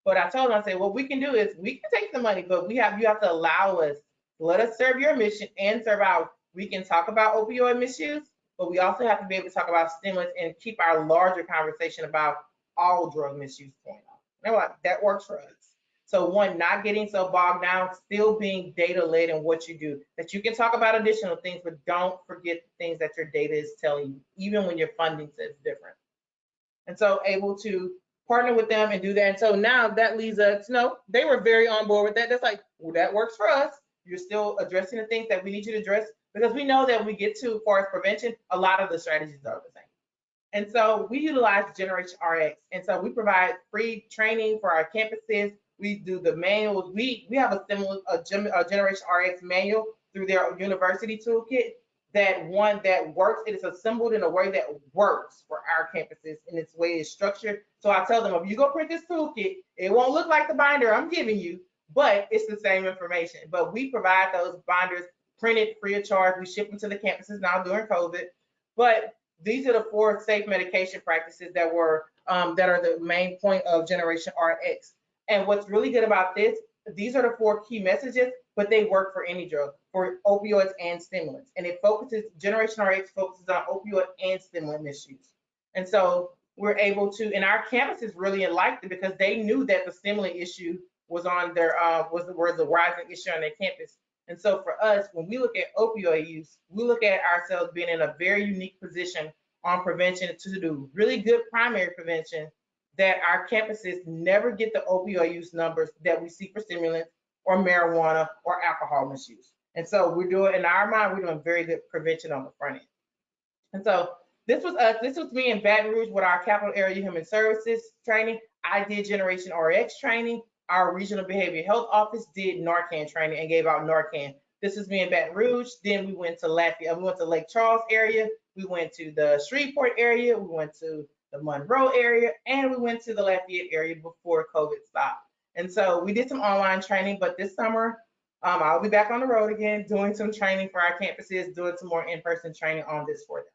But I told them, I said, what we can do is we can take the money, but you have to allow us, let us serve your mission and serve ours. We can talk about opioid misuse, but we also have to be able to talk about stimulants and keep our larger conversation about all drug misuse going on. And like, that works for us. So one, not getting so bogged down, still being data-led in what you do, that you can talk about additional things, but don't forget the things that your data is telling you, even when your funding says different. And so able to partner with them and do that. And so now that leads us, they were very on board with that. That's like, well, that works for us. You're still addressing the things that we need you to address, because we know that when we get to forest prevention, a lot of the strategies are the same. And so we utilize Generation RX. And so we provide free training for our campuses. We do the manuals. We have a Generation RX manual through their university toolkit. that one that works. It is assembled in a way that works for our campuses, and its way is structured. So I tell them, if you go print this toolkit, it won't look like the binder I'm giving you, but it's the same information. But we provide those binders printed free of charge. We ship them to the campuses now during COVID. But these are the 4 safe medication practices that were that are the main point of Generation RX. And what's really good about this, these are the 4 key messages, but they work for any drug, for opioids and stimulants. And it focuses, Generation RX focuses on opioid and stimulant misuse. And so we're able to, and our campuses really liked it because they knew that the stimulant issue was on their was the rising issue on their campus. And so for us, when we look at opioid use, we look at ourselves being in a very unique position on prevention to do really good primary prevention, that our campuses never get the opioid use numbers that we see for stimulants or marijuana or alcohol misuse. And so we're doing, in our mind, we're doing very good prevention on the front end. And so this was us. This was me in Baton Rouge with our Capital Area Human Services training. I did Generation RX training. Our Regional Behavioral Health Office did Narcan training and gave out Narcan. This is me in Baton Rouge. Then we went to Lafayette. We went to Lake Charles area. We went to the Shreveport area. We went to the Monroe area, and we went to the Lafayette area before COVID stopped. And so we did some online training, but this summer I'll be back on the road again, doing some training for our campuses, doing some more in-person training on this for them.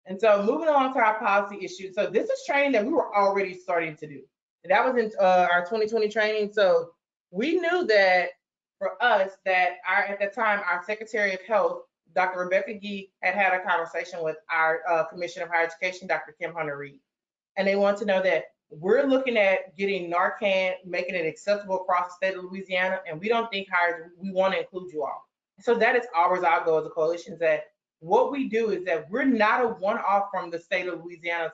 And so moving along to our policy issues. So this is training that we were already starting to do. And that was in our 2020 training. So we knew that for us, that at the time, our Secretary of Health, Dr. Rebecca Gee, had a conversation with our Commissioner of Higher Education, Dr. Kim Hunter-Reid. And they want to know that we're looking at getting Narcan, making it acceptable across the state of Louisiana, and we don't think we want to include you all. So that is always our goal as a coalition, is that what we do is that we're not a one-off from the state of Louisiana's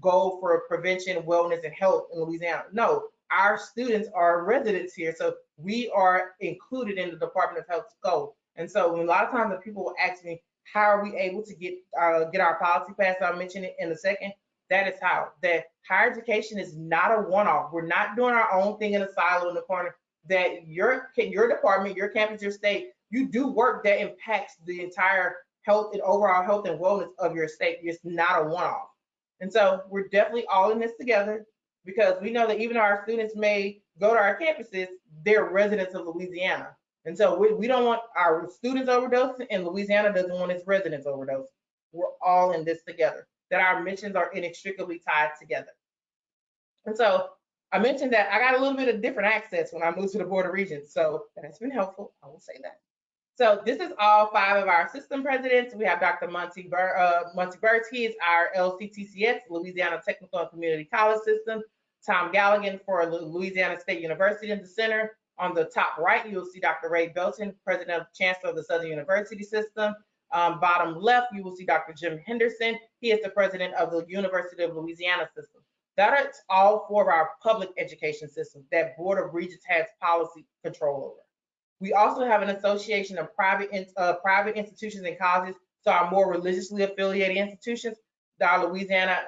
goal for prevention, wellness, and health in Louisiana. No, our students are residents here, so we are included in the Department of Health's goal. And so a lot of times, the people will ask me, how are we able to get our policy passed? I'll mention it in a second. That is how. That higher education is not a one-off. We're not doing our own thing in a silo in the corner. That your department, your campus, your state, you do work that impacts the entire health and overall health and wellness of your state. It's not a one-off. And so we're definitely all in this together, because we know that even though our students may go to our campuses, they're residents of Louisiana. And so we don't want our students overdose, and Louisiana doesn't want its residents overdose. We're all in this together, that our missions are inextricably tied together. And so I mentioned that I got a little bit of different accents when I moved to the Board of Regents, so that's been helpful. I will say that. So this is all 5 of our system presidents. We have Dr. Monty Burts. He is our LCTCS, Louisiana Technical and Community College System. Tom Galligan for Louisiana State University in the center. On the top right, you'll see Dr. Ray Belton, President of Chancellor of the Southern University System. Bottom left, you will see Dr. Jim Henderson. He is the President of the University of Louisiana System. That is all 4 of our public education systems that Board of Regents has policy control over. We also have an association of private institutions and colleges, so our more religiously affiliated institutions, the Louisiana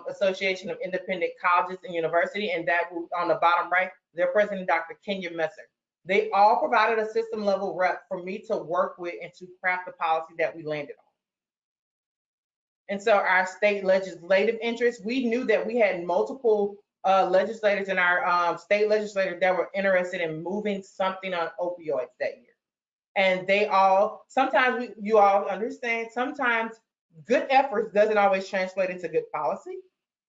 Association of Independent Colleges and University, and that on the bottom right, their president, Dr. Kenya Messer. They all provided a system level rep for me to work with and to craft the policy that we landed on. And so our state legislative interests, we knew that we had multiple legislators in our state legislators that were interested in moving something on opioids that year. And they all, sometimes you all understand, sometimes good efforts doesn't always translate into good policy.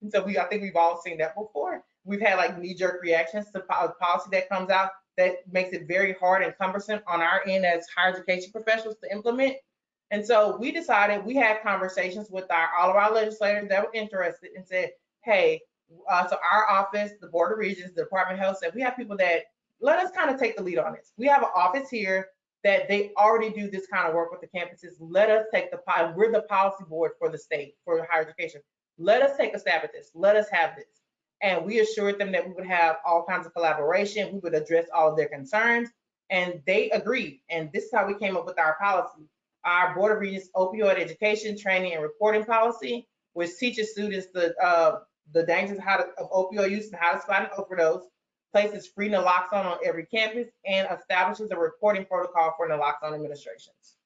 And so I think we've all seen that before. We've had like knee-jerk reactions to policy that comes out that makes it very hard and cumbersome on our end as higher education professionals to implement. And so we decided, we had conversations with all of our legislators that were interested, and said, hey, so our office, the Board of Regents, the Department of Health, said we have people that let us kind of take the lead on this. We have an office here that they already do this kind of work with the campuses. Let us take we're the policy board for the state, for higher education. Let us take a stab at this. Let us have this. And we assured them that we would have all kinds of collaboration. We would address all of their concerns, and they agreed. And this is how we came up with our policy. Our Board of Regents opioid education, training, and reporting policy, which teaches students the dangers of opioid use and how to spot an overdose, places free naloxone on every campus, and establishes a reporting protocol for naloxone administrations.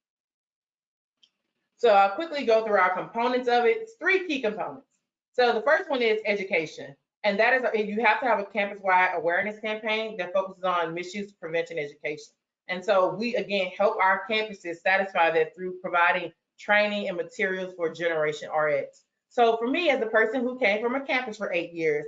So I'll quickly go through our components of it. It's three key components. So the first one is education. And that is, you have to have a campus-wide awareness campaign that focuses on misuse prevention education. And so we, again, help our campuses satisfy that through providing training and materials for Generation RX. So for me, as a person who came from a campus for 8 years,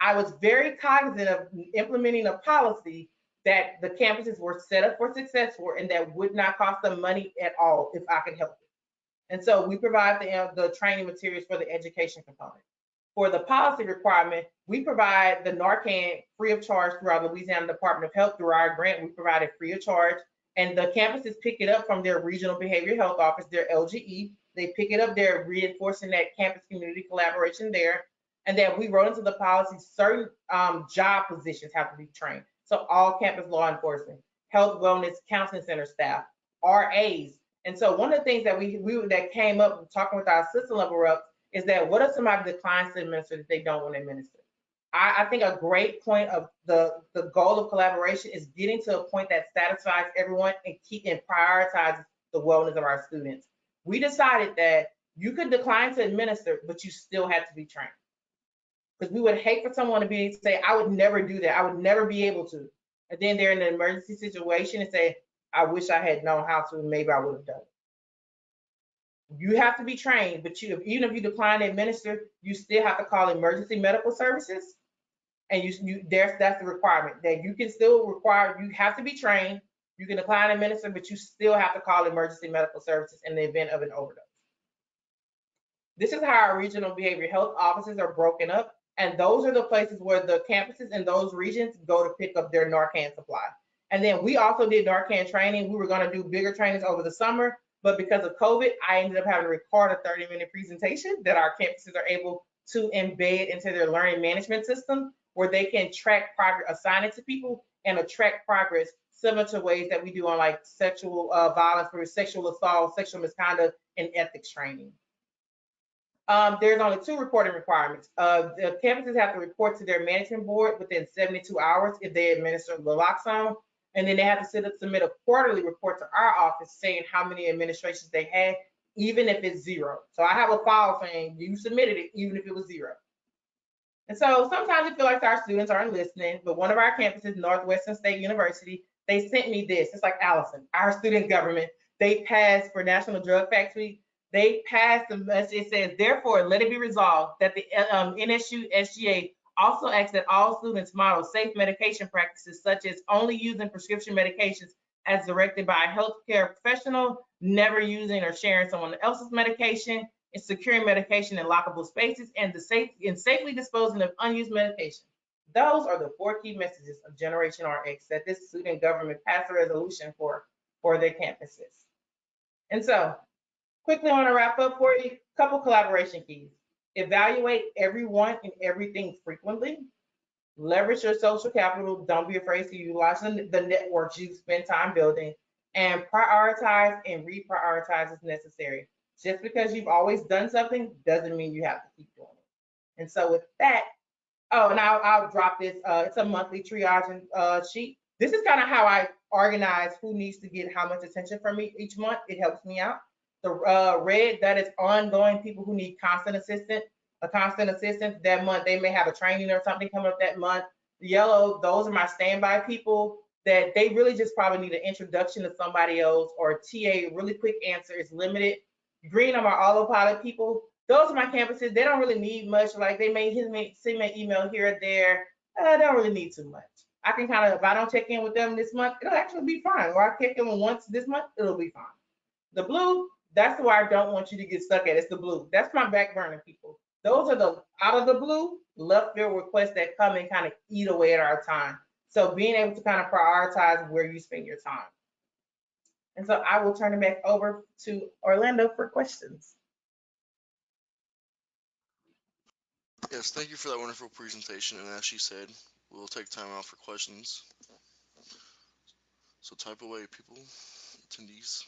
I was very cognizant of implementing a policy that the campuses were set up for success for and that would not cost them money at all if I could help it. And so we provide the training materials for the education component. For the policy requirement, we provide the Narcan free of charge through our Louisiana Department of Health. Through our grant, we provide it free of charge. And the campuses pick it up from their regional behavioral health office, their LGE. They pick it up there, reinforcing that campus community collaboration there. And then we wrote into the policy certain job positions have to be trained. So all campus law enforcement, health, wellness, counseling center staff, RAs. And so one of the things that we that came up talking with our system level reps is that what if somebody declines to administer that they don't want to administer? I think a great point of the goal of collaboration is getting to a point that satisfies everyone and keep and prioritizes the wellness of our students. We decided that you could decline to administer, but you still had to be trained. Because we would hate for someone to be say, I would never do that. I would never be able to. And then they're in an emergency situation and say, I wish I had known how to, and maybe I would have done it. You have to be trained, but even if you decline to administer, you still have to call emergency medical services. And that's the requirement that you can still require, you have to be trained. You can decline to administer, but you still have to call emergency medical services in the event of an overdose. This is how our regional behavioral health offices are broken up. And those are the places where the campuses in those regions go to pick up their Narcan supply. And then we also did Narcan training. We were going to do bigger trainings over the summer, but because of COVID, I ended up having to record a 30-minute presentation that our campuses are able to embed into their learning management system, where they can track progress, assign it to people, and track progress similar to ways that we do on like sexual violence, for sexual assault, sexual misconduct, and ethics training. There's only two reporting requirements. The campuses have to report to their management board within 72 hours if they administer naloxone, and then they have to submit a quarterly report to our office saying how many administrations they had, even if it's zero. So I have a file saying you submitted it, even if it was zero. And so sometimes I feel like our students aren't listening, but one of our campuses, Northwestern State University, they sent me this. It's like Allison, our student government. They passed for National Drug Facts Week. They passed the message. It says, therefore, let it be resolved that the NSU SGA also asks that all students model safe medication practices, such as only using prescription medications as directed by a healthcare professional, never using or sharing someone else's medication, and securing medication in lockable spaces, and safely disposing of unused medication. Those are the four key messages of Generation RX that this student government passed a resolution for their campuses. And so quickly, I want to wrap up for you. A couple collaboration keys. Evaluate everyone and everything frequently. Leverage your social capital. Don't be afraid to utilize the networks you spend time building. And prioritize and reprioritize as necessary. Just because you've always done something doesn't mean you have to keep doing it. And so with that, oh, and I'll drop this. It's a monthly triaging sheet. This is kind of how I organize who needs to get how much attention from me each month. It helps me out. The red, that is ongoing people who need constant assistance. A constant assistance that month, they may have a training or something coming up that month. The yellow, those are my standby people that they really just probably need an introduction to somebody else, or a TA, really quick answer is limited. Green are my autopilot people. Those are my campuses. They don't really need much. Like they may send me an email here or there. They don't really need too much. I can kind of, if I don't check in with them this month, it'll actually be fine. Or I check in once this month, it'll be fine. The blue, that's why I don't want you to get stuck at. It's the blue. That's my back burner people. Those are the out of the blue left field requests that come and kind of eat away at our time. So being able to kind of prioritize where you spend your time. And so I will turn it back over to Orlando for questions. Yes, thank you for that wonderful presentation. And as she said, we'll take time out for questions. So type away, people, attendees.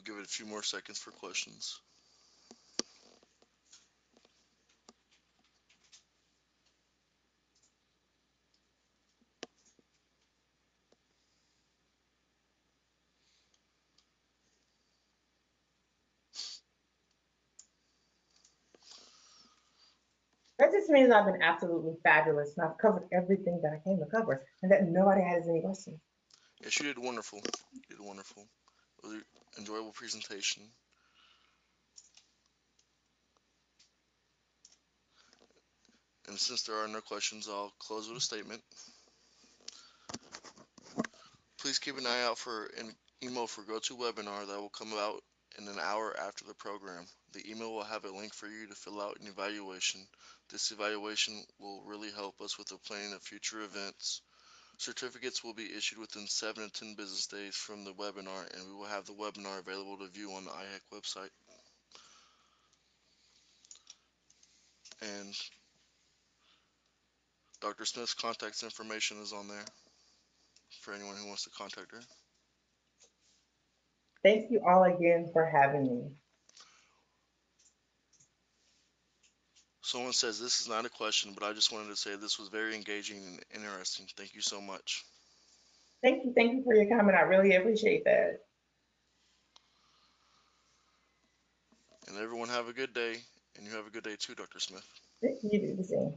We'll give it a few more seconds for questions. That just means I've been absolutely fabulous and I've covered everything that I came to cover and that nobody has any questions. Yes, you did wonderful. You did wonderful. It was an enjoyable presentation. And since there are no questions, I'll close with a statement. Please keep an eye out for an email for GoToWebinar that will come out in an hour after the program. The email will have a link for you to fill out an evaluation. This evaluation will really help us with the planning of future events. Certificates will be issued within 7 to 10 business days from the webinar, and we will have the webinar available to view on the IHEC website. And Dr. Smith's contact information is on there for anyone who wants to contact her. Thank you all again for having me. Someone says this is not a question, but I just wanted to say this was very engaging and interesting. Thank you so much. Thank you. Thank you for your comment. I really appreciate that. And everyone have a good day, and you have a good day too, Dr. Smith. You do the same.